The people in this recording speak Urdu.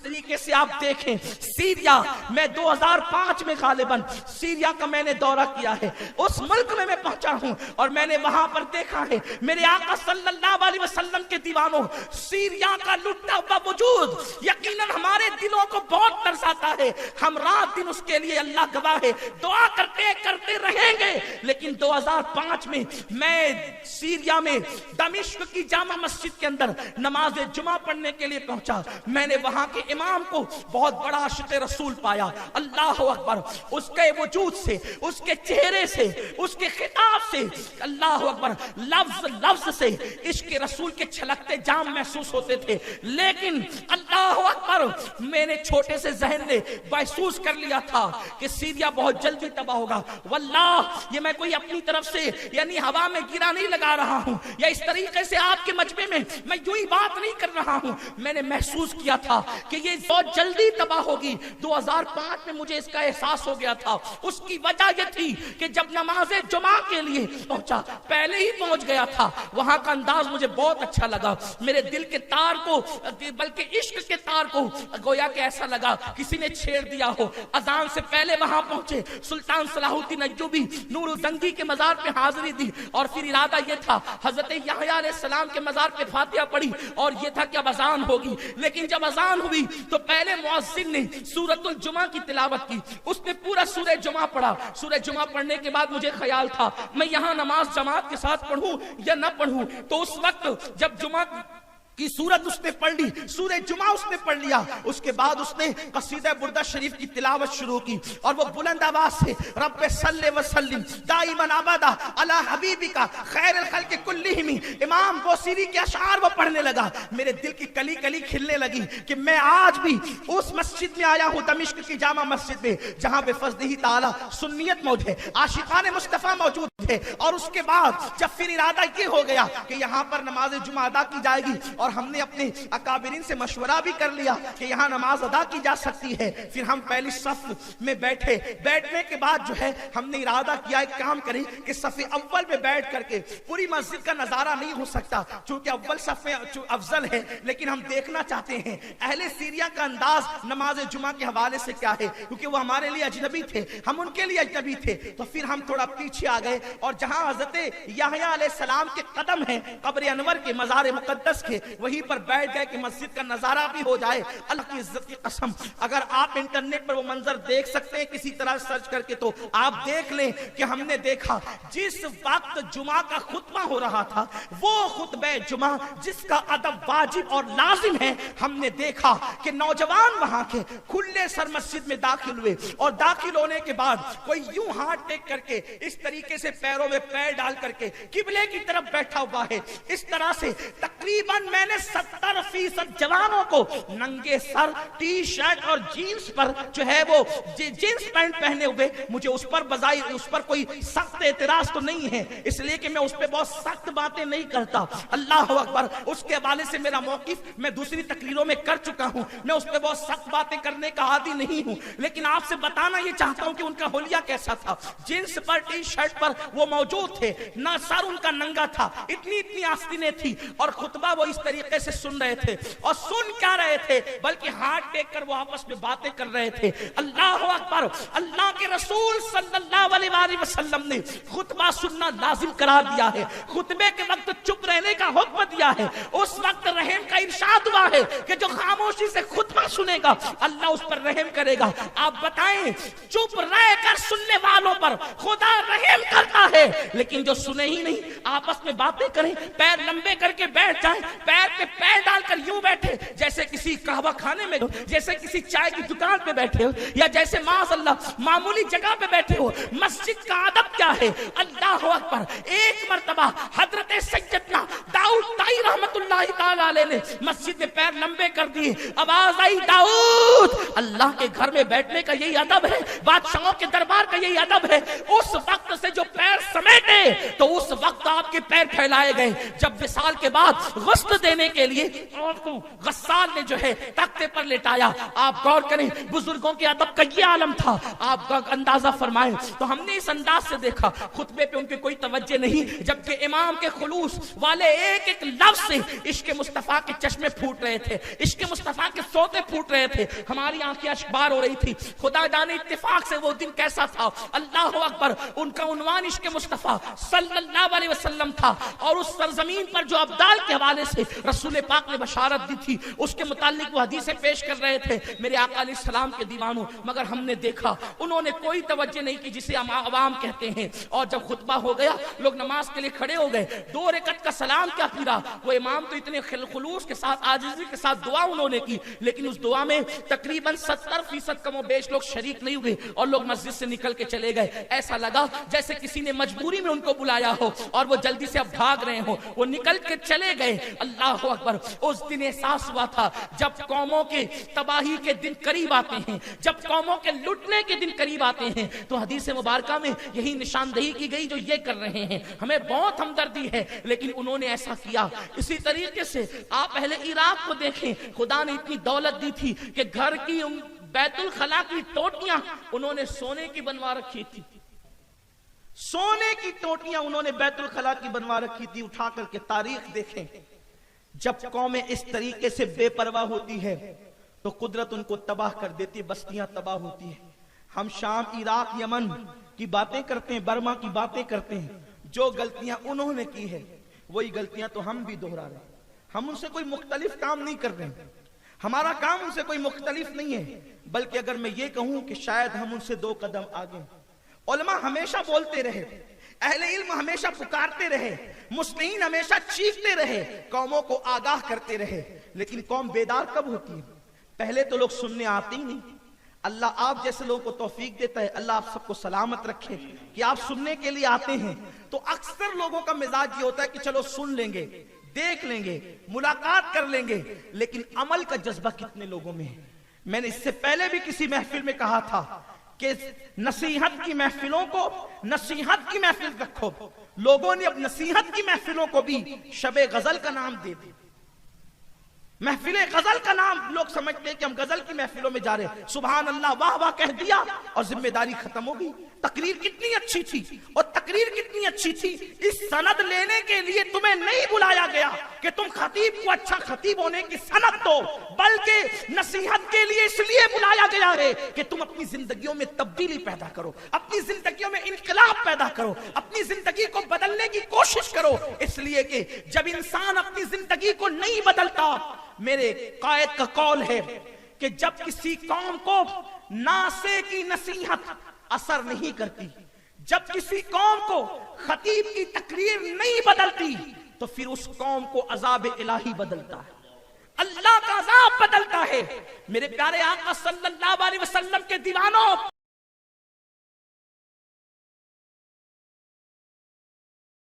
طریقے سے آپ دیکھیں سیریا میں 2005 میں غالباً سیریا کا میں نے دورہ کیا ہے، اس ملک میں پہنچا ہوں اور میں نے وہاں پر دیکھا ہے میرے آقا صلی اللہ علیہ وسلم کے دیوانوں، سیریا کا لٹا ہوا وجود یقیناً ہمارے دلوں کو بہت ترساتا ہے۔ ہم رات دن اس کے لیے اللہ گواہ ہے دعا کرتے رہیں گے۔ لیکن 2005 میں سیریا میں دمشق کی جامع مسجد کے اندر نماز جمعہ پڑھنے کے لیے پہنچا، میں نے وہاں کے امام کو بہت بڑا عاشق رسول پایا۔ اللہ اکبر، اس کے وجود سے، اس کے چہرے سے، اس کے خطاب سے، اللہ اکبر، لفظ سے عشق رسول کے چھلکتے جام محسوس ہوتے تھے۔ لیکن اللہ اکبر، میرے چھوٹے سے ذہن نے محسوس کر لیا تھا کہ سیریا بہت جلدی تباہ ہوگا۔ واللہ یہ میں کوئی اپنی طرف سے یعنی ہوا میں گرا نہیں لگا رہا ہوں، یا اس طریقے سے آپ کے مجمع میں میں یوں ہی بات نہیں کر رہا ہوں، میں نے محسوس کیا تھا کہ یہ بہت جلدی تباہ ہوگی۔ 2005 میں مجھے اس کا احساس ہو گیا تھا۔ اس کی وجہ یہ تھی کہ جب نماز جمعہ کے لیے پہنچا، پہلے ہی پہنچ گیا تھا، وہاں کا انداز مجھے بہت اچھا لگا۔ میرے دل کے تار کو، بلکہ عشق کے تار کو گویا کہ ایسا لگا کسی نے چھیڑ دیا ہو۔ اذان سے پہلے وہاں پہنچے، سلطان صلاح الدین ایوبی نور الزنگی کے مزار پہ حاضری دی، اور پھر ارادہ یہ تھا حضرت یحییٰ علیہ السلام کے مزار پہ فاتحہ پڑھی، اور یہ تھا کہ اب اذان ہوگی۔ لیکن جب اذان ہوئی تو پہلے مؤذن نے سورۃ الجمعہ کی تلاوت کی، اس نے پورا سورہ جمعہ پڑھا۔ سورہ جمعہ پڑھنے کے بعد مجھے خیال تھا میں یہاں نماز جماعت کے ساتھ پڑھوں یا نہ پڑھوں، تو اس وقت جب جمعہ کی سورت اس نے پڑھ لی، سورہ جمعہ اس نے پڑھ لیا، اس کے بعد اس نے قصیدہ بردہ شریف کی تلاوت شروع کی، اور وہ بلند آواز سے رب صلی وسلم دائما ابدا علی حبیبک خیر الخلق کلہم، امام بوصیری کے اشعار وہ پڑھنے لگا۔ میرے دل کی کلی کلی کھلنے لگی کہ میں آج بھی اس مسجد میں آیا ہوں، دمشق کی جامع مسجد میں، جہاں بفضلہ تعالی سنیت موجود ہے، عاشقان مصطفیٰ موجود ہے۔ اور اس کے بعد جب پھر ارادہ یہ ہو گیا کہ یہاں پر نماز جمعہ ادا کی جائے گی، اور ہم نے اپنے اکابرین سے مشورہ بھی کر لیا کہ یہاں نماز ادا کی جا سکتی ہے، پھر ہم پہلی صف میں بیٹھے۔ بیٹھنے کے بعد جو ہے ہم نے ارادہ کیا ایک کام کریں کہ صف اول میں بیٹھ کر کے پوری مسجد کا نظارہ نہیں ہو سکتا چونکہ اول صف میں افضل ہے، لیکن ہم دیکھنا چاہتے ہیں اہل سیریا کا انداز نماز جمعہ کے حوالے سے کیا ہے، کیونکہ وہ ہمارے لیے اجنبی تھے، ہم ان کے لیے اجنبی تھے۔ تو پھر ہم تھوڑا پیچھے آ گئے، اور جہاں حضرت یحییٰ علیہ السلام کے قدم ہیں قبر انور کے مزار مقدس کے، وہیں پر بیٹھ گئے کہ مسجد کا نظارہ بھی ہو جائے۔ اللہ کی عزت کی قسم، اگر آپ انٹرنیٹ پر وہ منظر دیکھ سکتے ہیں کسی طرح سرچ کر کے، تو آپ دیکھ لیں کہ ہم نے دیکھا جس وقت جمعہ کا خطبہ ہو رہا تھا، وہ خطبہ جمعہ جس کا ادب واجب اور لازم ہے، ہم نے دیکھا کہ نوجوان وہاں کے کھلے سر مسجد میں داخل ہوئے، اور داخل ہونے کے بعد کوئی یوں ہاتھ ٹیک کر کے اس طریقے سے پیروں میں پیر ڈال کر کے قبلے کی طرف بیٹھا ہوا ہے۔ اس طرح سے تقریباً میں نے 70% جوانوں کو ننگے سر ٹی شرٹ اور جینز پر جو ہے وہ جینز پینٹ پہنے ہوئے، مجھے اس پر بظاہر اس پر کوئی سخت اعتراض تو نہیں ہے، اس لیے کہ میں اس پہ بہت سخت باتیں نہیں کرتا۔ اللہ اکبر، اس کے حوالے سے میرا موقف میں دوسری تقریروں میں کر چکا ہوں، میں اس پہ بہت سخت باتیں کرنے کا عادی نہیں ہوں، لیکن آپ سے بتانا یہ چاہتا ہوں کہ ان کا حلیہ کیسا تھا۔ جینز پر ٹی شرٹ پر وہ موجود تھے، نہ سر ان کا ننگا تھا، اتنی آستینیں تھی، اور خطبہ وہ اس طریقے سے سن رہے تھے، اور سن کیا رہے تھے بلکہ ہاتھ ٹیک کر وہ آپس میں باتیں کر رہے تھے۔ اللہ اکبر، اللہ کے رسول صلی اللہ علیہ وآلہ وسلم نے خطبہ سننا لازم قرار دیا ہے، خطبے کے وقت چپ رہنے کا حکم دیا ہے۔ اس وقت رحم کا ارشاد ہوا ہے کہ جو خاموشی سے خطبہ سنے گا اللہ اس پر رحم کرے گا۔ آپ بتائیں، چپ رہ کر سننے والوں پر خدا رحم کرتا ہے، لیکن جو سنے ہی نہیں آپس میں باتیں کریں، پیر لمبے کر کے بیٹھ جائیں، پیر پہ پیر ڈال کر یوں بیٹھے جیسے کسی قہوہ خانے میں، جیسے کسی چائے کی دکان پہ بیٹھے ہو، یا جیسے معاذ اللہ معمولی جگہ پہ بیٹھے ہو۔ مسجد کا ادب کیا ہے؟ اللہ اکبر، ایک مرتبہ حضرت سیدنا داؤد طائی رحمت اللہ تعالی علیہ نے مسجد میں پیر لمبے کر دیے، آواز آئی داؤد۔ اللہ کے گھر میں بیٹھنے کا یہی ادب ہے، بادشاہوں کے دربار کا یہی ادب ہے۔ اس وقت سے جو پیر سمیٹے تو اس وقت آپ کے پیر پھیلائے گئے، جب وصال کے بعد غسل دے دینے کے لیے عورت کو غسان نے جو ہے تختے پر لٹایا. آپ غور کریں بزرگوں کے ادب کا یہ عالم تھا. آپ کا اندازہ فرمائیں تو ہم نے اس انداز سے دیکھا خطبے پہ ان کی کوئی توجہ نہیں, جبکہ امام کے خلوص والے ایک ایک لفظ سے عشق مصطفیٰ کے چشمے پھوٹ رہے تھے, عشق مصطفیٰ کے سوتے پھوٹ رہے تھے. ہماری آنکھیں اشکبار ہو رہی تھی. خدا جانے اتفاق سے وہ دن کیسا تھا. اللہ اکبر, ان کا عنوان عشق مصطفیٰ صلی اللہ علیہ وسلم تھا, اور اس سرزمین پر جو ابدال کے حوالے سے رسول پاک نے بشارت دی تھی اس کے متعلق وہ حدیثیں پیش کر رہے تھے میرے آقا علیہ السلام کے دیوانوں. مگر ہم نے دیکھا انہوں نے کوئی توجہ نہیں کی جسے عوام کہتے ہیں. اور جب خطبہ ہو گیا لوگ نماز کے لیے کھڑے ہو گئے, 2 رکعت کا سلام کیا پھرا. وہ امام تو اتنے خلوص کے ساتھ عاجزی کے ساتھ دعا انہوں نے کی, لیکن اس دعا میں تقریباً 70% کم و بیش لوگ شریک نہیں ہوئے اور لوگ مسجد سے نکل کے چلے گئے. ایسا لگا جیسے کسی نے مجبوری میں ان کو بلایا ہو اور وہ جلدی سے اب بھاگ رہے ہوں. وہ نکل کے چلے گئے. اللہ اکبر, اس دن احساس ہوا تھا جب قوموں کے تباہی کے دن قریب آتے ہیں, جب قوموں کے لٹنے کے دن قریب آتے ہیں, تو حدیث مبارکہ میں یہی نشاندہی کی گئی جو یہ کر رہے ہیں. ہمیں بہت ہمدردی ہے لیکن انہوں نے ایسا کیا. اسی طریقے سے آپ اہل عراق کو دیکھیں, خدا نے اتنی دولت دی تھی کہ گھر کی بیت الخلا کی ٹوٹیاں انہوں نے سونے کی بنوا رکھی تھی. سونے کی ٹوٹیاں انہوں نے بیت الخلا کی بنوا رکھی تھی. اٹھا کر کے تاریخ دیکھیں, جب قومیں اس طریقے سے بے پرواہ ہوتی ہے تو قدرت ان کو تباہ کر دیتی, بستیاں تباہ ہوتی ہیں. ہم شام, عراق, یمن کی باتیں کرتے ہیں, برما کی باتیں کرتے ہیں. جو غلطیاں انہوں نے کی ہے وہی غلطیاں تو ہم بھی دہرا رہے ہیں. ہم ان سے کوئی مختلف کام نہیں کر رہے ہیں, ہمارا کام ان سے کوئی مختلف نہیں ہے, بلکہ اگر میں یہ کہوں کہ شاید ہم ان سے 2 قدم آگے. علماء ہمیشہ بولتے رہے, اہل علم ہمیشہ پکارتے رہے, مصلحین ہمیشہ چیختے رہے, قوموں کو آگاہ کرتے رہے, لیکن قوم بیدار کب ہوتی ہے؟ پہلے تو لوگ سننے آتے ہی نہیں. اللہ آپ جیسے لوگوں کو توفیق دیتا ہے, اللہ آپ سب کو سلامت رکھے کہ آپ سننے کے لیے آتے ہیں. تو اکثر لوگوں کا مزاج یہ ہوتا ہے کہ چلو سن لیں گے, دیکھ لیں گے, ملاقات کر لیں گے, لیکن عمل کا جذبہ کتنے لوگوں میں ہے؟ میں نے اس سے پہلے بھی کسی محفل میں کہا تھا کہ نصیحت کی محفلوں کو نصیحت کی محفل رکھو. لوگوں نے اب نصیحت کی محفلوں کو بھی شب غزل کا نام دے دیا. محفل غزل کا نام لوگ سمجھتے ہیں کہ ہم غزل کی محفلوں میں جا رہے ہیں. سبحان اللہ, واہ واہ کہہ دیا اور ذمہ داری ختم ہو گئی. تقریر کتنی اچھی تھی, اور تقریر کتنی اچھی تھی. اس سند لینے کے لیے تمہیں نہیں بلایا گیا کہ تم خطیب کو اچھا خطیب ہونے کی سند دو, بلکہ نصیحت کے لیے اس لیے بلایا گیا ہے کہ تم اپنی زندگیوں میں تبدیلی پیدا کرو, اپنی زندگیوں میں انقلاب پیدا کرو, اپنی زندگی کو بدلنے کی کوشش کرو. اس لیے کہ جب انسان اپنی زندگی کو نہیں بدلتا, میرے قائد کا قول ہے کہ جب کسی قوم کو ناسے کی نصیحت اثر نہیں کرتی, جب کسی قوم کو خطیب کی تقریر نہیں بدلتی, تو پھر اس قوم کو عذاب الہی بدلتا ہے, اللہ کا عذاب بدلتا ہے. میرے پیارے آقا صلی اللہ علیہ وسلم کے دیوانوں,